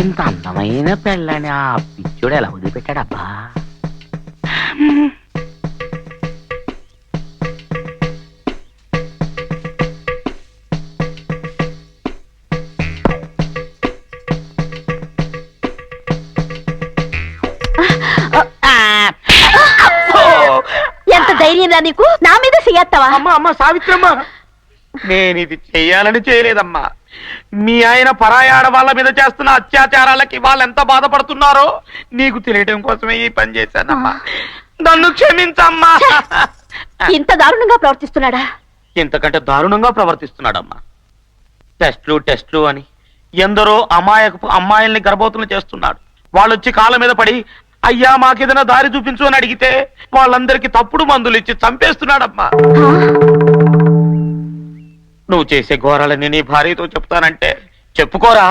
ఇంత అందమైన పెళ్ళని ఆ పిచ్చోడు ఎలా వదిలిపెట్టాడబ్బా? ఎంత ధైర్యం రా నీకు, నా మీద చెయ్యత్తావా? అమ్మా అమ్మ సావిత్రమ్మ, నేను ఇది చెయ్యాలని చేయలేదమ్మా. మీ ఆయన పరాయాడ వాళ్ళ మీద చేస్తున్న అత్యాచారాలకి వాళ్ళు ఎంత బాధపడుతున్నారో నీకు తెలియడం కోసమే ఈ పని చేశానమ్మా. నన్ను క్షమించమ్మా. ఇంత దారుణంగా ప్రవర్తిస్తున్నాడా? ఇంతకంటే దారుణంగా ప్రవర్తిస్తున్నాడమ్మా. టెస్ట్లు అని ఎందరో అమాయకపు అమ్మాయిల్ని గర్భవతులు చేస్తున్నాడు. వాళ్ళొచ్చి కాళ్ళ మీద పడి అయ్యా మాకేదైనా దారి చూపించు అని అడిగితే వాళ్ళందరికీ తప్పుడు మందులు ఇచ్చి చంపేస్తున్నాడమ్మా. నువ్వు చేసే ఘోరాలని నీ భార్యతో చెప్తానంటే చెప్పుకోరా?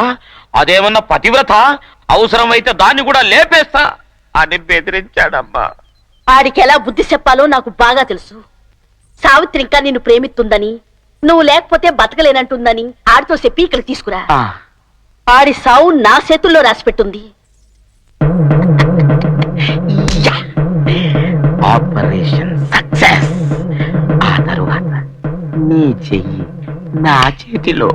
అదేమన్నా పతివ్రత? అవసరమైతే దాన్ని కూడా లేపేస్తా అని బెదిరించాడమ్మా. ఆడికి ఎలా బుద్ధి చెప్పాలో నాకు బాగా తెలుసు. సావిత్రి ఇంకా నిన్ను ప్రేమిస్తుందని, నువ్వు లేకపోతే బతకలేనంటుందని ఆడితో చెప్పి ఇక్కడ తీసుకురా. ఆడి సావు నా చేతుల్లో రాసిపెట్టుంది. Operation success. ఆ తరువాత నీ చెయ్యి నా చేతిలో.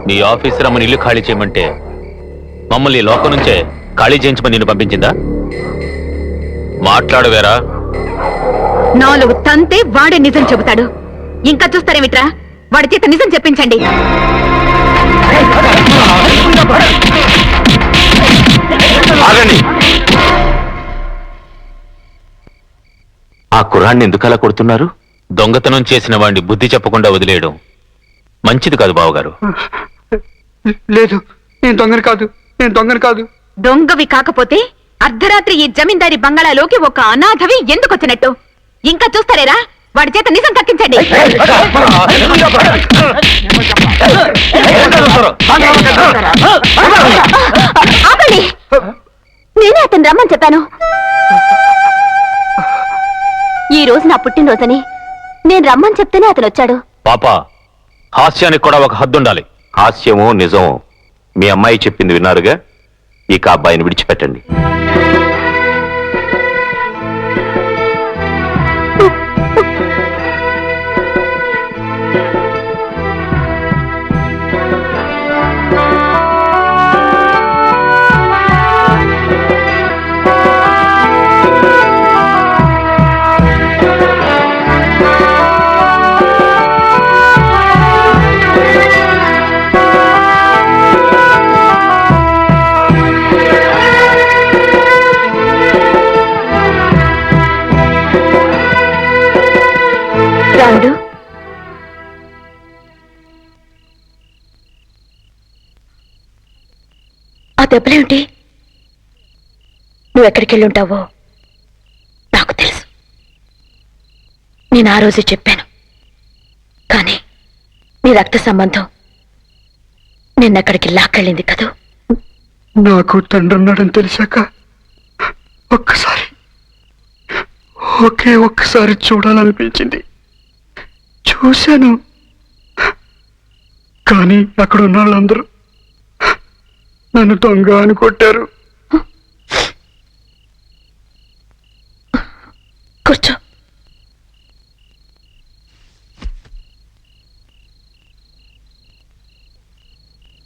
నీ ఆఫీస్ రమ్మని ఇల్లు ఖాళీ చేయమంటే మమ్మల్ని లోకం నుంచే ఖాళీ చేయించమని నిన్ను పంపించిందా? మాట్లాడవేరా? నాలుగు తంతే వాడే నిజం చెబుతాడు. ఇంకా చూస్తారేమిట్రా? వాడి చేత నిజం చెప్పించండి. ఆ కుర్రాన్ని ఎందుకలా కొడుతున్నారు? దొంగతనం చేసిన వాడిని బుద్ధి చెప్పకుండా వదిలేయడం మంచిది కాదు బావగారు. లేదు, నేను దొంగని కాదు. దొంగవి కాకపోతే అర్ధరాత్రి ఈ జమీందారి బంగాళాలోకి ఒక అనాథవి ఎందుకు వచ్చినట్టు? ఇంకా చూస్తారేరా? వాడి చేత నిజం కక్కించండి. ఆపండి, నేనే అతను రమ్మని చెప్పాను. ఈ రోజు నా పుట్టినరోజని నేను రమ్మని చెప్తేనే అతను వచ్చాడు. పాపా, హాస్యానికి కూడా ఒక హద్దు ఉండాలి. హాస్యమో నిజమో మీ అమ్మాయి చెప్పింది విన్నారుగా. ఇక అబ్బాయిని విడిచిపెట్టండి. రాముడు, ఆ దెబ్బలేమిటి? నువ్వు ఎక్కడికి వెళ్ళుంటావో నాకు తెలుసు. నేను ఆ రోజే చెప్పాను. కానీ నీ రక్త సంబంధం నిన్నెక్కడికి లాక్కెళ్ళింది కదూ. నాకు తండ్రి ఉన్నాడని తెలిసాక ఒక్కసారి చూడాలనిపించింది. చూశాను. కానీ అక్కడ ఉన్న వాళ్ళందరూ నన్ను దొంగ అని కొట్టారు. కూర్చో.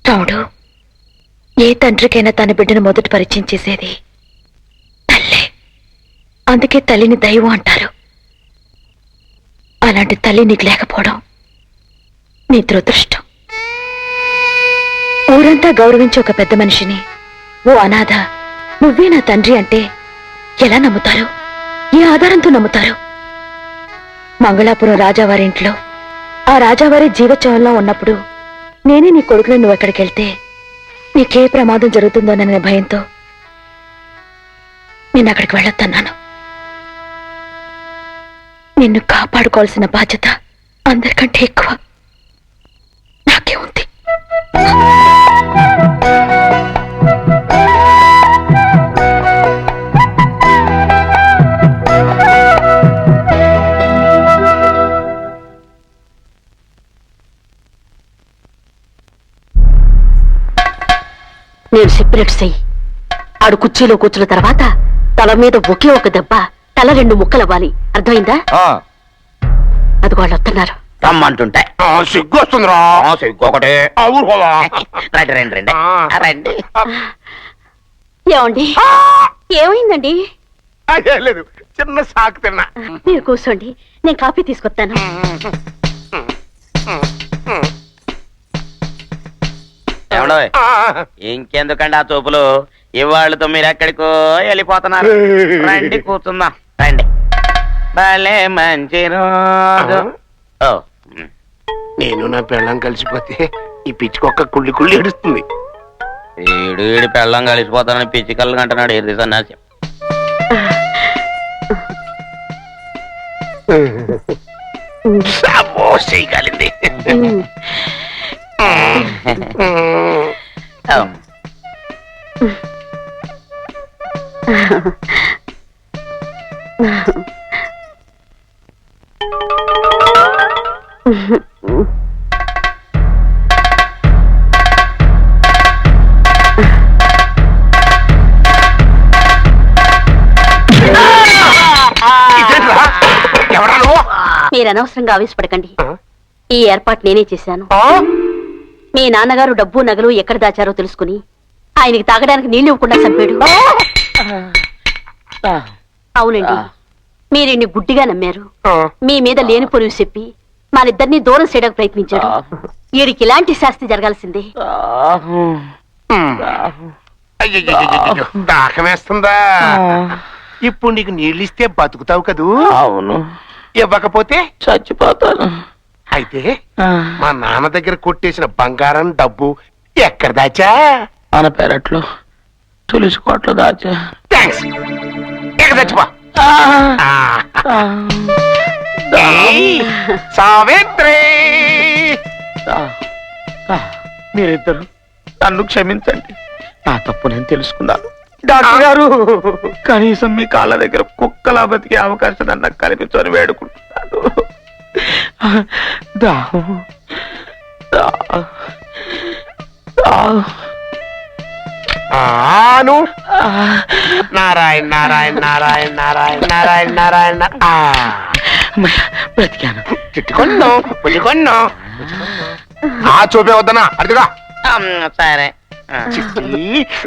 రాముడు, ఏ తండ్రికైనా తన బిడ్డను మొదటి పరిచయం చేసేది తల్లే. అందుకే తల్లిని దైవం అంటారు. అలాంటి తల్లి నీకు లేకపోవడం నీ దురదృష్టం. ఊరంతా గౌరవించే ఒక పెద్ద మనిషిని ఓ అనాథ నువ్వే నా తండ్రి అంటే ఎలా నమ్ముతారు? ఏ ఆధారంతో నమ్ముతారు? మంగళాపురం రాజావారింట్లో ఆ రాజావారి జీవోత్సవంలో ఉన్నప్పుడు నేనే నీ కొడుకుని నువ్వు ఎక్కడికి వెళ్తే నీకే ప్రమాదం జరుగుతుందోననే భయంతో నేను అక్కడికి వెళ్ళొద్దన్నాను. నిన్ను కాపాడుకోవాల్సిన బాధ్యత అందరికంటే ఎక్కువ నాకే ఉంది. నేను చెప్పినట్టు చెయ్యి. ఆడు కుర్చీలో కూర్చున్న తర్వాత తల మీద ఒకే ఒక దెబ్బ, తల 2 ముక్కలవ్వాలి. అర్థమైందా? అది వాళ్ళు వస్తున్నారు. రమ్మంటుంటే సిగ్గు వస్తుందిరా. సిగ్గు ఒకటే. రండి రండి రండి రండి. ఏమండి, ఏమైందండి? అదే లేదు, చిన్న సాకు తిన్నా. మీరు కూర్చోండి, నేను కాఫీ తీసుకొస్తాను. ఏమండోయ్, ఇంకెందుకండి ఆ చూపులు? ఇవాళ్ళతో మీరు ఎక్కడికో వెళ్ళిపోతున్నారు. రండి కూర్చుందాం, రండి. భలే మంచి రోజు. ఓ, నేను నా పెళ్ళం కలిసిపోతే ఈ పిచ్చికొక్క కుళ్ళి కుళ్ళి ఏడుస్తుంది. ఈడు పెళ్ళం కలిసిపోతానని పిచ్చి కళ్ళు అంటున్నాడు. ఎర్రి సన్నాసి. చేయగలింది. మీరు అనవసరంగా ఆవేశపడకండి. ఈ ఏర్పాటు నేనే చేశాను. మీ నాన్నగారు డబ్బు నగలు ఎక్కడ దాచారో తెలుసుకుని ఆయనకి తాగడానికి నీళ్లు ఇవ్వకుండా చంపాడు. అవునండి, మీరిన్ని గుడ్డిగా నమ్మారు. మీ మీద లేని పొరుగు చెప్పి మనిద్దరినీ దూరం చేయడానికి ప్రయత్నించాడు. వీడికి ఇలాంటి శాస్తి జరగాల్సిందే. దాహం వేస్తుందా? ఇప్పుడు నీకు నీళ్ళు ఇస్తే బతుకుతావు కదూ? అవును. ఇవ్వకపోతే చచ్చిపోతాను. అయితే మా నాన్న దగ్గర కొట్టేసిన బంగారం డబ్బు ఎక్కడ దాచా? మన పెరట్లో తులసి కోట్లో దాచా. థ్యాంక్స్. ఎక్కడ చచ్చిపో. సావిత్రి, మీరిద్దరు నన్ను క్షమించండి. నా తప్పు నేను తెలుసుకున్నాను. డాక్టర్ గారు, కనీసం మీ కాళ్ళ దగ్గర కుక్కలా బతికే అవకాశం నాకు కల్పించని వేడుకుంటున్నాను. నారాయణ నారాయణ నారాయణ నారాయణ నారాయణ నారాయణ. బ్రతికాను. పుచ్చుకొన్నాం. ఆ చూపే వద్దనా? అడుగుగా. సరే. చిట్టి